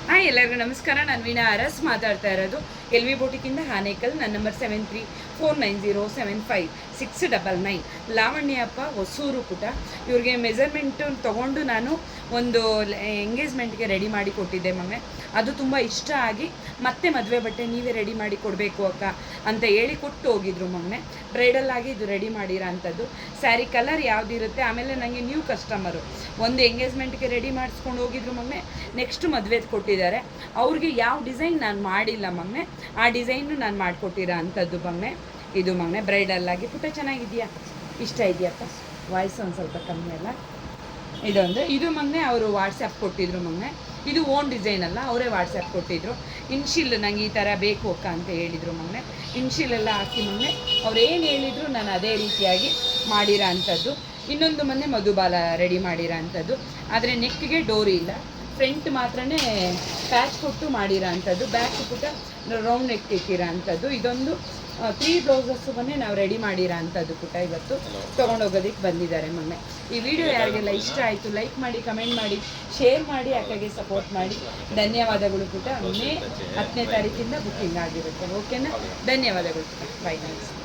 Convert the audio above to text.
Hi ಎಲ್ಲರಿಗೂ ನಮಸ್ಕಾರ. ನಾನು ವೀಣಾ ಅರಸ್ ಮಾತಾಡ್ತಾ ಇರೋದು ಎಲ್ ವಿ ಬೋಟಿಕಿಂದ ಆನೇಕಲ್. ನನ್ನ ನಂಬರ್ 7349075699. ಲಾವಣ್ಯಪ್ಪ ಹೊಸೂರು ಪುಟ. ಇವ್ರಿಗೆ ಮೆಜರ್ಮೆಂಟು ತೊಗೊಂಡು ನಾನು ಒಂದು ಎಂಗೇಜ್ಮೆಂಟ್ಗೆ ರೆಡಿ ಮಾಡಿ ಕೊಟ್ಟಿದ್ದೆ ಮೊನ್ನೆ. ಅದು ತುಂಬ ಇಷ್ಟ ಆಗಿ ಮತ್ತೆ ಮದುವೆ ಬಟ್ಟೆ ನೀವೇ ರೆಡಿ ಮಾಡಿ ಕೊಡಬೇಕು ಅಕ್ಕ ಅಂತ ಹೇಳಿ ಕೊಟ್ಟು ಹೋಗಿದ್ರು ಮೊನ್ನೆ. ಬ್ರೈಡಲ್ ಆಗಿ ಇದು ರೆಡಿ ಮಾಡಿರೋ ಅಂಥದ್ದು. ಸ್ಯಾರಿ ಕಲರ್ ಯಾವುದಿರುತ್ತೆ. ಆಮೇಲೆ ನನಗೆ ನ್ಯೂ ಕಸ್ಟಮರು ಒಂದು ಎಂಗೇಜ್ಮೆಂಟ್ಗೆ ರೆಡಿ ಮಾಡಿಸ್ಕೊಂಡು ಹೋಗಿದ್ರು ಮೊನ್ನೆ. ನೆಕ್ಸ್ಟ್ ಮದುವೆದು ಕೊಟ್ಟಿದ್ದಾರೆ. ಅವ್ರಿಗೆ ಯಾವ ಡಿಸೈನ್ ನಾನು ಮಾಡಿಲ್ಲ ಮೊನ್ನೆ, ಆ ಡಿಸೈನು ನಾನು ಮಾಡಿಕೊಟ್ಟಿರೋ ಅಂಥದ್ದು ಮೊನ್ನೆ. ಇದು ಮೊನ್ನೆ ಬ್ರೈಡಲ್ಲಾಗಿ ಪುಟ್ಟ ಚೆನ್ನಾಗಿದೆಯಾ, ಇಷ್ಟ ಇದೆಯಪ್ಪ. ವಾಯ್ಸ್ ಒಂದು ಸ್ವಲ್ಪ ಕಮ್ಮಿ ಅಲ್ಲ. ಇದು ಮೊನ್ನೆ ಅವರು ವಾಟ್ಸಪ್ ಕೊಟ್ಟಿದ್ರು ಮೊನ್ನೆ. ಇದು ಓನ್ ಡಿಸೈನ್ ಅಲ್ಲ, ಅವರೇ ವಾಟ್ಸಪ್ ಕೊಟ್ಟಿದ್ರು. ಇನ್ಶಿಲ್ ನಂಗೆ ಈ ಥರ ಬೇಕು ಅಕ್ಕ ಅಂತ ಹೇಳಿದರು ಮೊನ್ನೆ. ಇನ್ಶಿಲೆಲ್ಲ ಹಾಕಿ ಮೊನ್ನೆ ಅವ್ರು ಏನು ಹೇಳಿದ್ರು ನಾನು ಅದೇ ರೀತಿಯಾಗಿ ಮಾಡಿರೋ ಅಂಥದ್ದು. ಇನ್ನೊಂದು ಮೊನ್ನೆ ಮಧುಬಾಲ ರೆಡಿ ಮಾಡಿರೋ ಅಂಥದ್ದು. ಆದರೆ ನೆಕ್ಗೆ ಡೋರಿ ಇಲ್ಲ, ಫ್ರಂಟ್ ಮಾತ್ರನೇ ಪ್ಯಾಚ್ ಕೊಟ್ಟು ಮಾಡಿರೋ ಅಂಥದ್ದು. ಬ್ಯಾಕ್ ಪುಟ್ಟ ರೌಂಡ್ ನೆಕ್ ಇಟ್ಟಿರೋ ಅಂಥದ್ದು. ಇದೊಂದು 3 ಬ್ಲೌಸಸ್ಸು ಮೊನ್ನೆ ನಾವು ರೆಡಿ ಮಾಡಿರೋ ಅಂಥದ್ದು ಪುಟ್ಟ ಇವತ್ತು ತೊಗೊಂಡೋಗೋದಕ್ಕೆ ಬಂದಿದ್ದಾರೆ ಮೊನ್ನೆ. ಈ ವಿಡಿಯೋ ಯಾರಿಗೆಲ್ಲ ಇಷ್ಟ ಆಯಿತು ಲೈಕ್ ಮಾಡಿ, ಕಮೆಂಟ್ ಮಾಡಿ, ಶೇರ್ ಮಾಡಿ, ಅಕ್ಕಗೆ ಸಪೋರ್ಟ್ ಮಾಡಿ. ಧನ್ಯವಾದಗಳು ಪುಟ್ಟ. ಮೇ 10ನೇ ತಾರೀಕಿಂದ ಬುಕ್ಕಿಂಗ್ ಆಗಿರುತ್ತೆ. ಓಕೆನಾ? ಧನ್ಯವಾದಗಳು ಪುಟ್ಟ. ಬೈ. ನಮಸ್ತೆ.